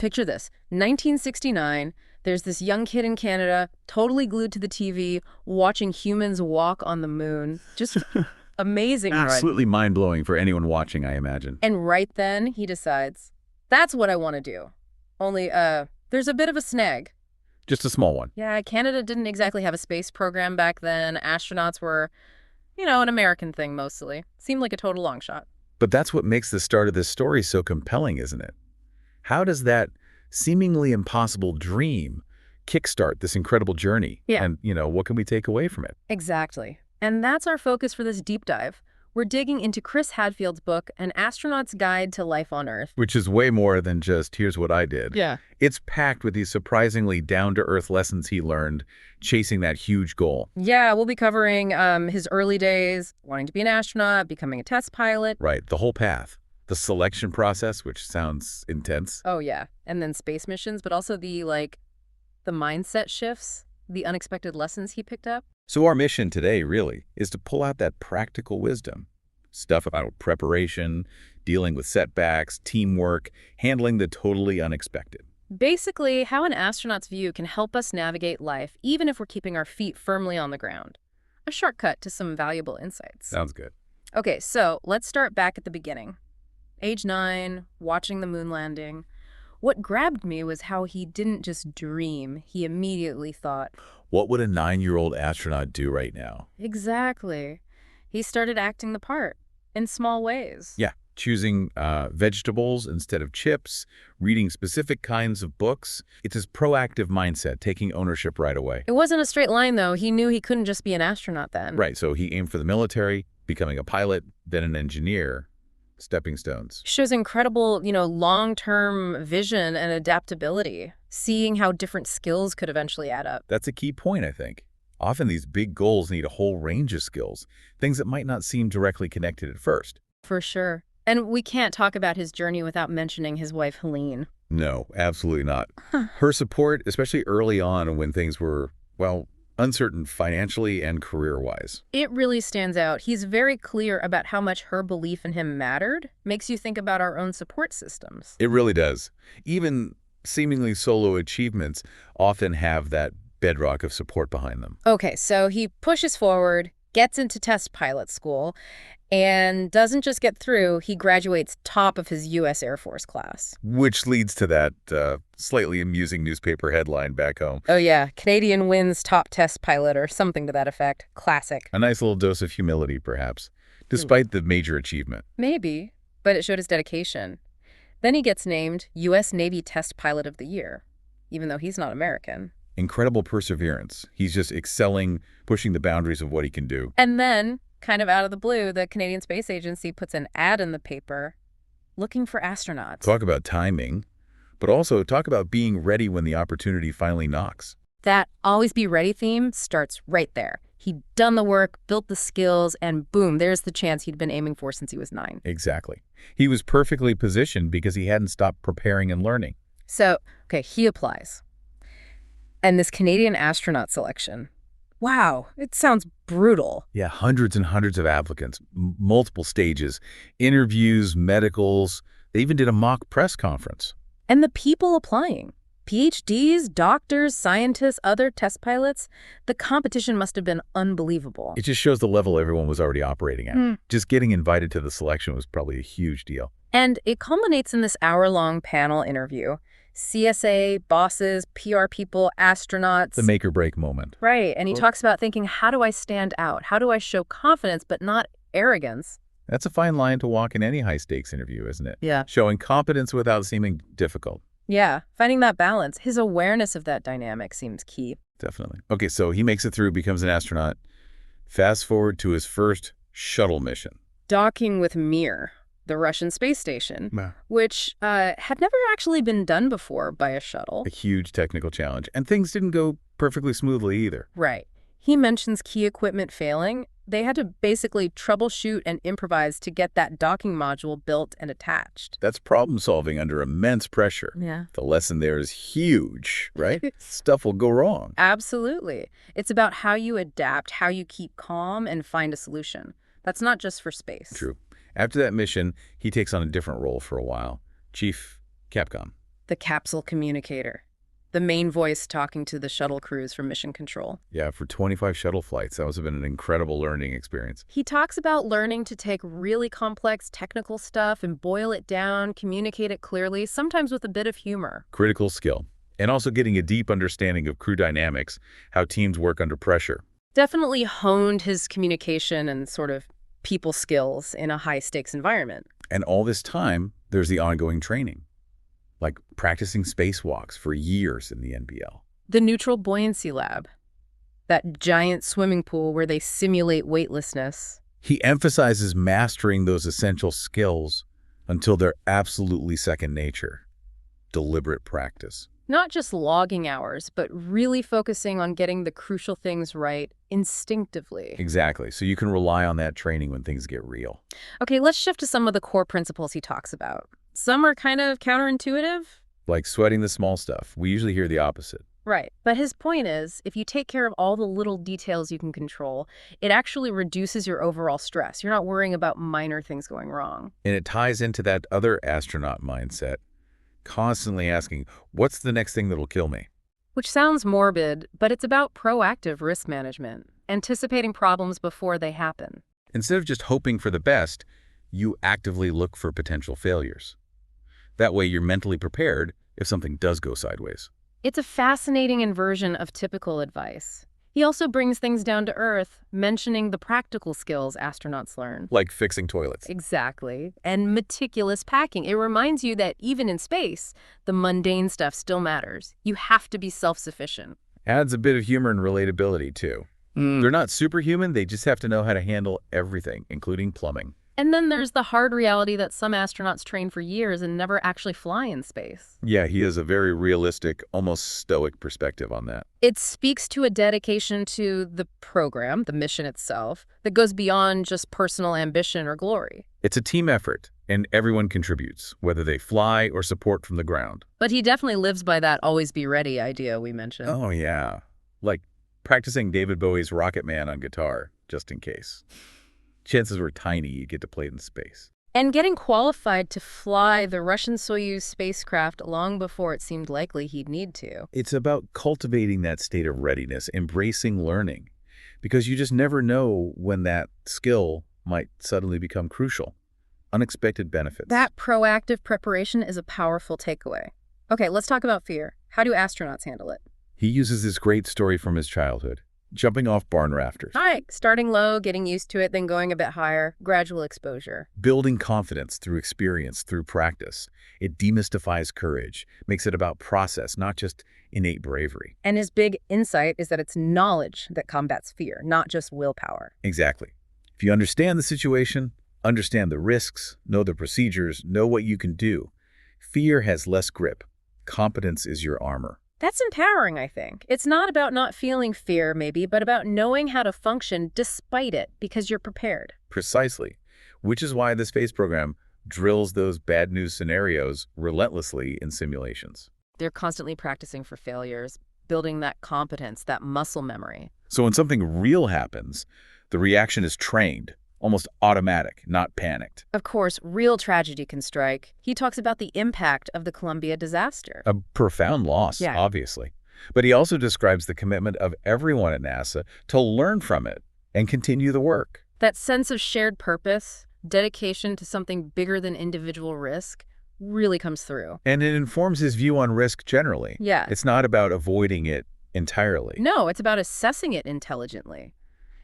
Picture this, 1969, there's this young kid in Canada, totally glued to the TV, watching humans walk on the moon. Just amazing, right? Absolutely mind-blowing for anyone watching, I imagine. And right then, he decides, that's what I want to do. Only, there's a bit of a snag. Just a small one. Yeah, Canada didn't exactly have a space program back then. Astronauts were, an American thing mostly. Seemed like a total long shot. But that's what makes the start of this story so compelling, isn't it? How does that seemingly impossible dream kickstart this incredible journey? Yeah. And, what can we take away from it? Exactly. And that's our focus for this deep dive. We're digging into Chris Hadfield's book, An Astronaut's Guide to Life on Earth. Which is way more than just, here's what I did. Yeah. It's packed with these surprisingly down-to-earth lessons he learned chasing that huge goal. Yeah, we'll be covering his early days, wanting to be an astronaut, becoming a test pilot. Right, the whole path. The selection process, which sounds intense. Oh, yeah. And then space missions, but also the mindset shifts, the unexpected lessons he picked up. So our mission today, really, is to pull out that practical wisdom. Stuff about preparation, dealing with setbacks, teamwork, handling the totally unexpected. Basically, how an astronaut's view can help us navigate life, even if we're keeping our feet firmly on the ground. A shortcut to some valuable insights. Sounds good. Okay, so let's start back at the beginning. Age 9, watching the moon landing. What grabbed me was how he didn't just dream, he immediately thought, What would a 9-year-old astronaut do right now? exactly. He started acting the part, in small ways. Yeah, choosing vegetables instead of chips, reading specific kinds of books. It's his proactive mindset, taking ownership right away. It wasn't a straight line, though. He knew he couldn't just be an astronaut then. Right, so he aimed for the military, becoming a pilot, then an engineer. Stepping stones. Shows incredible, long-term vision and adaptability, seeing how different skills could eventually add up. That's a key point, I think. Often these big goals need a whole range of skills, things that might not seem directly connected at first. For sure. And we can't talk about his journey without mentioning his wife, Helene. No, absolutely not. Her support, especially early on when things were, uncertain financially and career-wise. It really stands out. He's very clear about how much her belief in him mattered. Makes you think about our own support systems. It really does. Even seemingly solo achievements often have that bedrock of support behind them. Okay, so he pushes forward, gets into test pilot school, and doesn't just get through, he graduates top of his U.S. Air Force class. Which leads to that slightly amusing newspaper headline back home. Oh yeah, Canadian wins top test pilot or something to that effect. Classic. A nice little dose of humility, perhaps, despite the major achievement. Maybe, but it showed his dedication. Then he gets named U.S. Navy Test Pilot of the Year, even though he's not American. Incredible perseverance. He's just excelling, pushing the boundaries of what he can do. And then, kind of out of the blue, the Canadian Space Agency puts an ad in the paper looking for astronauts. Talk about timing, but also talk about being ready when the opportunity finally knocks. That always be ready theme starts right there. He'd done the work, built the skills, and boom, there's the chance he'd been aiming for since he was 9. Exactly. He was perfectly positioned because he hadn't stopped preparing and learning. So, okay, he applies. And this Canadian astronaut selection, wow, it sounds brutal. Yeah, hundreds and hundreds of applicants, multiple stages, interviews, medicals. They even did a mock press conference. And the people applying, PhDs, doctors, scientists, other test pilots, the competition must have been unbelievable. It just shows the level everyone was already operating at. Just getting invited to the selection was probably a huge deal. And it culminates in this hour-long panel interview. CSA, bosses, PR people, astronauts. The make or break moment. Right, and he talks about thinking, how do I stand out? How do I show confidence but not arrogance? That's a fine line to walk in any high-stakes interview, isn't it? Yeah. Showing competence without seeming difficult. Yeah, finding that balance. His awareness of that dynamic seems key. Definitely. Okay, so he makes it through, becomes an astronaut. Fast forward to his first shuttle mission. Docking with Mir, the Russian space station, which had never actually been done before by a shuttle. A huge technical challenge. And things didn't go perfectly smoothly either. Right. He mentions key equipment failing. They had to basically troubleshoot and improvise to get that docking module built and attached. That's problem solving under immense pressure. Yeah. The lesson there is huge, right? Stuff will go wrong. Absolutely. It's about how you adapt, how you keep calm and find a solution. That's not just for space. True. After that mission, he takes on a different role for a while. Chief Capcom. The capsule communicator. The main voice talking to the shuttle crews from mission control. Yeah, for 25 shuttle flights, that must have been an incredible learning experience. He talks about learning to take really complex technical stuff and boil it down, communicate it clearly, sometimes with a bit of humor. Critical skill. And also getting a deep understanding of crew dynamics, how teams work under pressure. Definitely honed his communication and sort of people skills in a high-stakes environment. And all this time, there's the ongoing training, like practicing spacewalks for years in the NBL. The neutral buoyancy lab. That giant swimming pool where they simulate weightlessness. He emphasizes mastering those essential skills until they're absolutely second nature. Deliberate practice. Not just logging hours, but really focusing on getting the crucial things right instinctively. Exactly. So you can rely on that training when things get real. Okay, let's shift to some of the core principles he talks about. Some are kind of counterintuitive. Like sweating the small stuff. We usually hear the opposite. Right. But his point is, if you take care of all the little details you can control, it actually reduces your overall stress. You're not worrying about minor things going wrong. And it ties into that other astronaut mindset, constantly asking, what's the next thing that'll kill me? Which sounds morbid, but it's about proactive risk management, anticipating problems before they happen. Instead of just hoping for the best, you actively look for potential failures. That way you're mentally prepared if something does go sideways. It's a fascinating inversion of typical advice. He also brings things down to earth, mentioning the practical skills astronauts learn. Like fixing toilets. Exactly. And meticulous packing. It reminds you that even in space, the mundane stuff still matters. You have to be self-sufficient. Adds a bit of humor and relatability, too. They're not superhuman, they just have to know how to handle everything, including plumbing. And then there's the hard reality that some astronauts train for years and never actually fly in space. Yeah, he has a very realistic, almost stoic perspective on that. It speaks to a dedication to the program, the mission itself, that goes beyond just personal ambition or glory. It's a team effort, and everyone contributes, whether they fly or support from the ground. But he definitely lives by that always be ready idea we mentioned. Oh, yeah. Like practicing David Bowie's Rocket Man on guitar, just in case. Chances were tiny you'd get to play it in space. And getting qualified to fly the Russian Soyuz spacecraft long before it seemed likely he'd need to. It's about cultivating that state of readiness, embracing learning, because you just never know when that skill might suddenly become crucial. Unexpected benefits. That proactive preparation is a powerful takeaway. Okay, let's talk about fear. How do astronauts handle it? He uses this great story from his childhood. Jumping off barn rafters. Hi, starting low, getting used to it, then going a bit higher, gradual exposure. Building confidence through experience, through practice. It demystifies courage, makes it about process, not just innate bravery. And his big insight is that it's knowledge that combats fear, not just willpower. Exactly. If you understand the situation, understand the risks, know the procedures, know what you can do, fear has less grip. Competence is your armor. That's empowering, I think. It's not about not feeling fear, maybe, but about knowing how to function despite it because you're prepared. Precisely. Which is why the space program drills those bad news scenarios relentlessly in simulations. They're constantly practicing for failures, building that competence, that muscle memory. So when something real happens, the reaction is trained, almost automatic, not panicked. Of course, real tragedy can strike. He talks about the impact of the Columbia disaster. A profound loss, obviously. But he also describes the commitment of everyone at NASA to learn from it and continue the work. That sense of shared purpose, dedication to something bigger than individual risk, really comes through. And it informs his view on risk generally. Yeah. It's not about avoiding it entirely. No, it's about assessing it intelligently.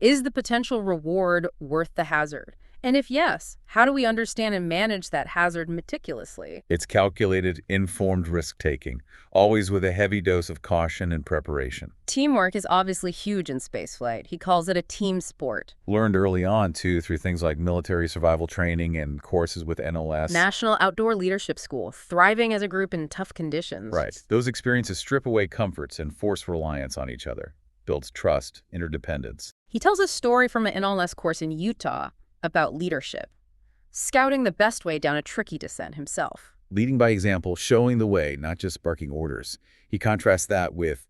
Is the potential reward worth the hazard? And if yes, how do we understand and manage that hazard meticulously? It's calculated, informed risk-taking, always with a heavy dose of caution and preparation. Teamwork is obviously huge in spaceflight. He calls it a team sport. Learned early on, too, through things like military survival training and courses with NLS. National Outdoor Leadership School, thriving as a group in tough conditions. Right. Those experiences strip away comforts and force reliance on each other. Builds trust, interdependence. He tells a story from an NLS course in Utah about leadership, scouting the best way down a tricky descent himself. Leading by example, showing the way, not just barking orders. He contrasts that with,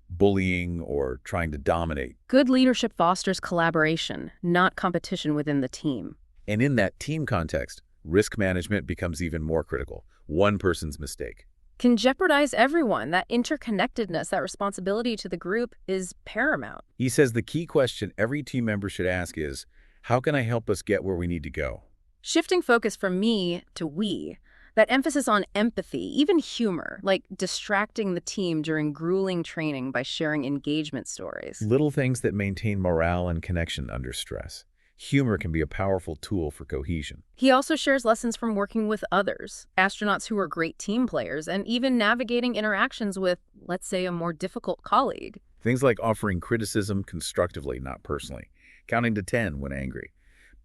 bullying or trying to dominate. Good leadership fosters collaboration, not competition within the team. And in that team context, Risk management becomes even more critical. One person's mistake. Can jeopardize everyone. That interconnectedness, that responsibility to the group is paramount. He says the key question every team member should ask is, how can I help us get where we need to go? Shifting focus from me to we. That emphasis on empathy, even humor, like distracting the team during grueling training by sharing engagement stories. Little things that maintain morale and connection under stress. Humor can be a powerful tool for cohesion. He also shares lessons from working with others, astronauts who are great team players, and even navigating interactions with, let's say, a more difficult colleague. Things like offering criticism constructively, not personally. Counting to 10 when angry.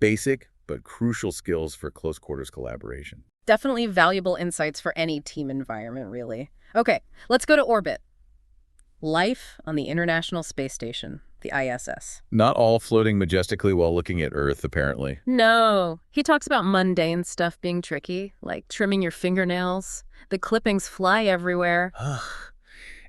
Basic, but crucial skills for close quarters collaboration. Definitely valuable insights for any team environment, really. Okay, let's go to orbit. Life on the International Space Station, the ISS. Not all floating majestically while looking at Earth, apparently. No. He talks about mundane stuff being tricky, like trimming your fingernails. The clippings fly everywhere.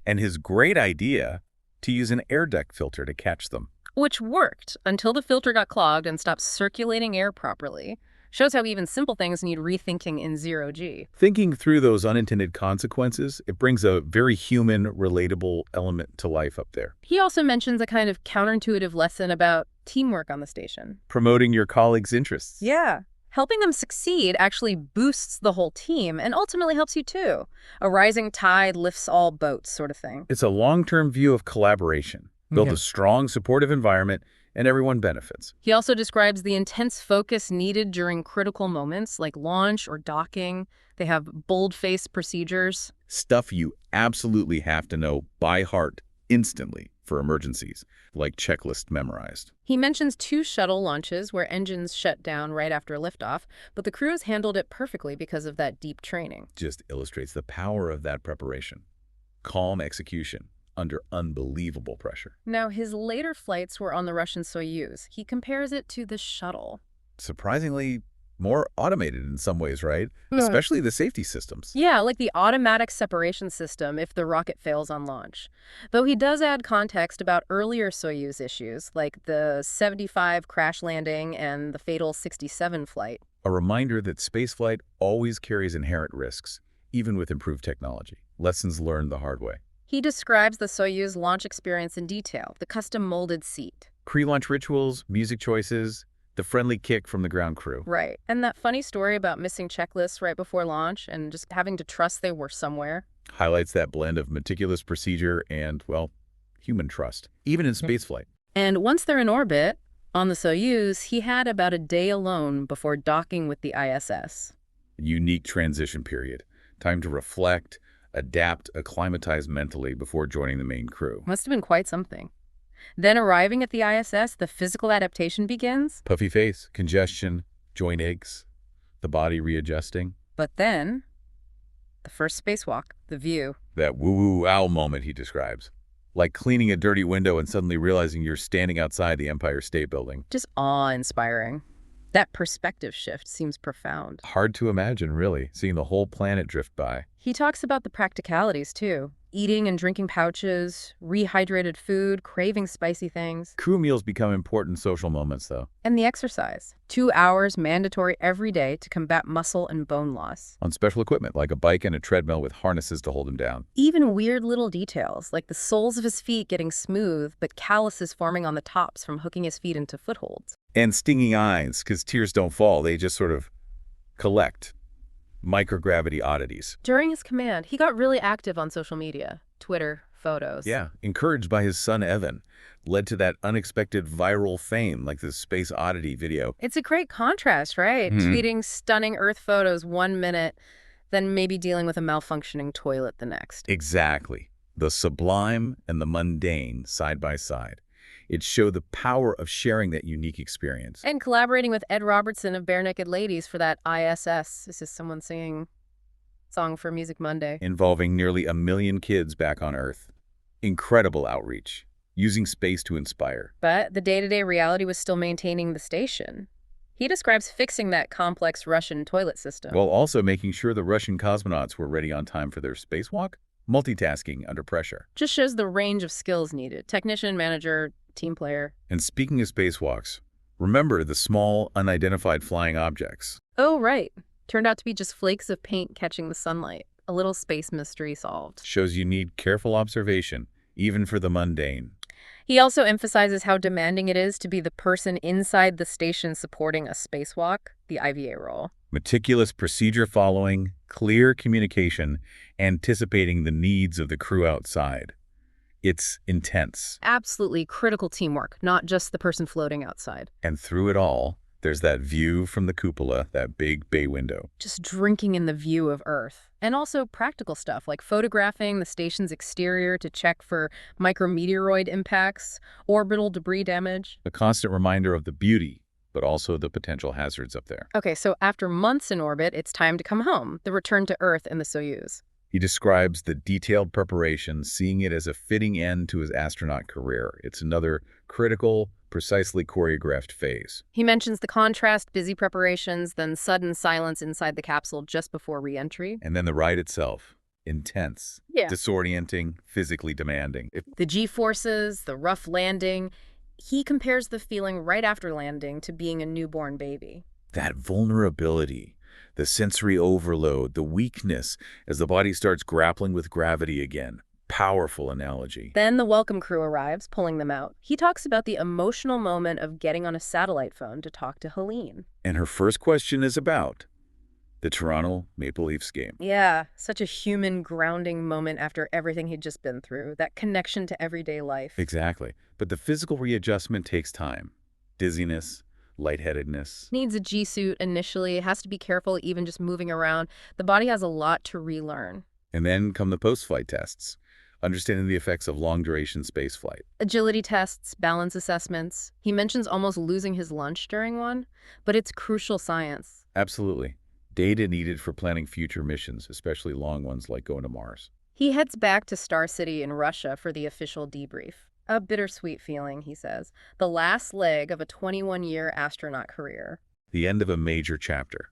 And his great idea to use an air duct filter to catch them. Which worked until the filter got clogged and stopped circulating air properly. Shows how even simple things need rethinking in zero-G. Thinking through those unintended consequences, it brings a very human, relatable element to life up there. He also mentions a kind of counterintuitive lesson about teamwork on the station. Promoting your colleagues' interests. Yeah. Helping them succeed actually boosts the whole team and ultimately helps you too. A rising tide lifts all boats sort of thing. It's a long-term view of collaboration. Build a strong, supportive environment, and everyone benefits. He also describes the intense focus needed during critical moments like launch or docking. They have bold-faced procedures. Stuff you absolutely have to know by heart instantly for emergencies, like checklist memorized. He mentions 2 shuttle launches where engines shut down right after liftoff, but the crews handled it perfectly because of that deep training. Just illustrates the power of that preparation. Calm execution under unbelievable pressure. Now, his later flights were on the Russian Soyuz. He compares it to the shuttle. Surprisingly more automated in some ways, right? Especially the safety systems. Yeah, like the automatic separation system if the rocket fails on launch. Though he does add context about earlier Soyuz issues, like the 75 crash landing and the fatal 67 flight. A reminder that spaceflight always carries inherent risks, even with improved technology. Lessons learned the hard way. He describes the Soyuz launch experience in detail, the custom-molded seat. Pre-launch rituals, music choices, the friendly kick from the ground crew. Right. And that funny story about missing checklists right before launch and just having to trust they were somewhere. Highlights that blend of meticulous procedure and, well, human trust, even in spaceflight. And once they're in orbit, on the Soyuz, he had about a day alone before docking with the ISS. Unique transition period. Time to reflect, adapt, acclimatize mentally before joining the main crew. Must have been quite something. Then arriving at the ISS, the physical adaptation begins. Puffy face, congestion, joint aches, the body readjusting. But then, the first spacewalk, the view. That woo-woo owl moment he describes. Like cleaning a dirty window and suddenly realizing you're standing outside the Empire State Building. Just awe-inspiring. That perspective shift seems profound. Hard to imagine, really, seeing the whole planet drift by. He talks about the practicalities, too. Eating and drinking pouches, rehydrated food, craving spicy things. Crew meals become important social moments, though. And the exercise. 2 hours mandatory every day to combat muscle and bone loss. On special equipment, like a bike and a treadmill with harnesses to hold him down. Even weird little details, like the soles of his feet getting smooth, but calluses forming on the tops from hooking his feet into footholds. And stinging eyes, because tears don't fall, they just sort of collect. Microgravity oddities. During his command, he got really active on social media. Twitter, photos. Yeah, encouraged by his son Evan. Led to that unexpected viral fame, like this space oddity video. It's a great contrast, right? Tweeting stunning Earth photos 1 minute, then maybe dealing with a malfunctioning toilet the next. Exactly. The sublime and the mundane side by side. It showed the power of sharing that unique experience. And collaborating with Ed Robertson of Bare Naked Ladies for that ISS. This is someone singing Song for Music Monday. Involving nearly 1 million kids back on Earth. Incredible outreach. Using space to inspire. But the day-to-day reality was still maintaining the station. He describes fixing that complex Russian toilet system. While also making sure the Russian cosmonauts were ready on time for their spacewalk. Multitasking under pressure. Just shows the range of skills needed. Technician, manager, team player. And speaking of spacewalks, remember the small, unidentified flying objects. Oh, right. Turned out to be just flakes of paint catching the sunlight. A little space mystery solved. Shows you need careful observation, even for the mundane. He also emphasizes how demanding it is to be the person inside the station supporting a spacewalk, the IVA role. Meticulous procedure following, clear communication, anticipating the needs of the crew outside. It's intense. Absolutely critical teamwork, not just the person floating outside. And through it all, there's that view from the cupola, that big bay window. Just drinking in the view of Earth. And also practical stuff like photographing the station's exterior to check for micrometeoroid impacts, orbital debris damage. A constant reminder of the beauty, but also the potential hazards up there. Okay, so after months in orbit, it's time to come home, the return to Earth in the Soyuz. He describes the detailed preparation, seeing it as a fitting end to his astronaut career. It's another critical, precisely choreographed phase. He mentions the contrast, busy preparations, then sudden silence inside the capsule just before re-entry. And then the ride itself. Intense, Yeah. disorienting, physically demanding. The G-forces, the rough landing. He compares the feeling right after landing to being a newborn baby. That vulnerability, the sensory overload, the weakness as the body starts grappling with gravity again. Powerful analogy. Then the welcome crew arrives, pulling them out. He talks about the emotional moment of getting on a satellite phone to talk to Helene. And her first question is about the Toronto Maple Leafs game. Yeah, such a human grounding moment after everything he'd just been through. That connection to everyday life. Exactly. But the physical readjustment takes time. Dizziness, lightheadedness. Needs a G-suit initially, has to be careful even just moving around. The body has a lot to relearn. And then come the post-flight tests. Understanding the effects of long-duration spaceflight. Agility tests, balance assessments. He mentions almost losing his lunch during one, but it's crucial science. Absolutely. Data needed for planning future missions, especially long ones like going to Mars. He heads back to Star City in Russia for the official debrief. A bittersweet feeling, he says. The last leg of a 21-year astronaut career. The end of a major chapter.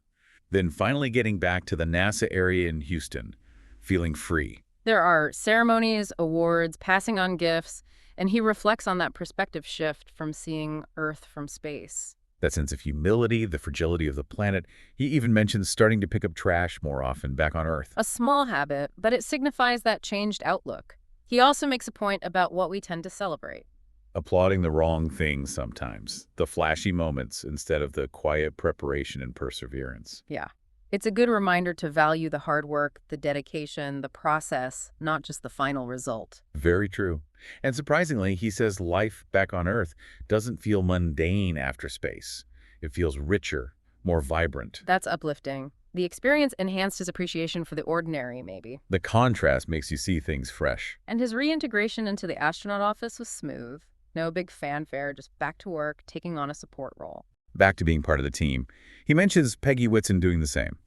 Then finally getting back to the NASA area in Houston, feeling free. There are ceremonies, awards, passing on gifts, and he reflects on that perspective shift from seeing Earth from space. That sense of humility, the fragility of the planet. He even mentions starting to pick up trash more often back on Earth. A small habit, but it signifies that changed outlook. He also makes a point about what we tend to celebrate. Applauding the wrong things sometimes. The flashy moments instead of the quiet preparation and perseverance. Yeah. It's a good reminder to value the hard work, the dedication, the process, not just the final result. Very true. And surprisingly, he says life back on Earth doesn't feel mundane after space. It feels richer, more vibrant. That's uplifting. The experience enhanced his appreciation for the ordinary, maybe. The contrast makes you see things fresh. And his reintegration into the astronaut office was smooth. No big fanfare, just back to work, taking on a support role. Back to being part of the team. He mentions Peggy Whitson doing the same.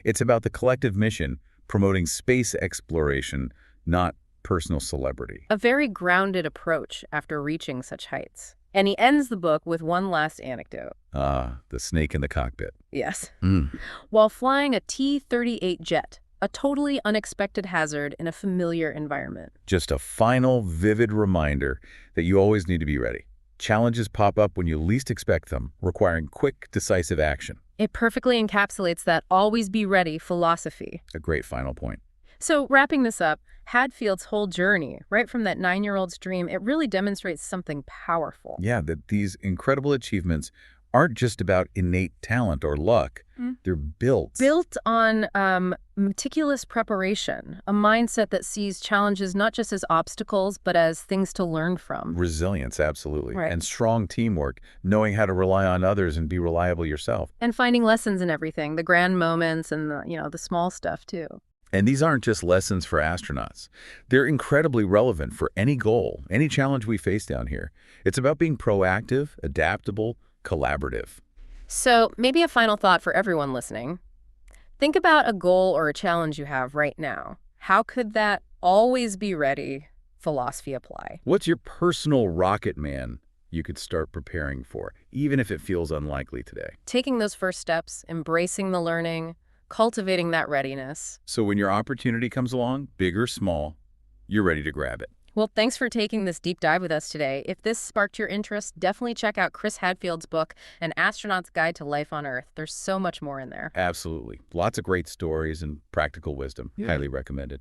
It's about the collective mission, promoting space exploration, not personal celebrity. A very grounded approach after reaching such heights. And he ends the book with one last anecdote. Ah, the snake in the cockpit. Yes. Mm. While flying a T-38 jet, a totally unexpected hazard in a familiar environment. Just a final, vivid reminder that you always need to be ready. Challenges pop up when you least expect them, requiring quick, decisive action. It perfectly encapsulates that always be ready philosophy. A great final point. So wrapping this up, Hadfield's whole journey, right from that 9-year-old's dream, it really demonstrates something powerful. Yeah, that these incredible achievements aren't just about innate talent or luck. They're built on meticulous preparation, a mindset that sees challenges not just as obstacles, but as things to learn from. Resilience, absolutely. Right. And strong teamwork, knowing how to rely on others and be reliable yourself. And finding lessons in everything, the grand moments and the small stuff too. And these aren't just lessons for astronauts. They're incredibly relevant for any goal, any challenge we face down here. It's about being proactive, adaptable, collaborative. So maybe a final thought for everyone listening. Think about a goal or a challenge you have right now. How could that always be ready philosophy apply? What's your personal rocket man you could start preparing for, even if it feels unlikely today? Taking those first steps, embracing the learning, cultivating that readiness. So when your opportunity comes along, big or small, you're ready to grab it. Well, thanks for taking this deep dive with us today. If this sparked your interest, definitely check out Chris Hadfield's book, An Astronaut's Guide to Life on Earth. There's so much more in there. Absolutely. Lots of great stories and practical wisdom. Yeah. Highly recommended.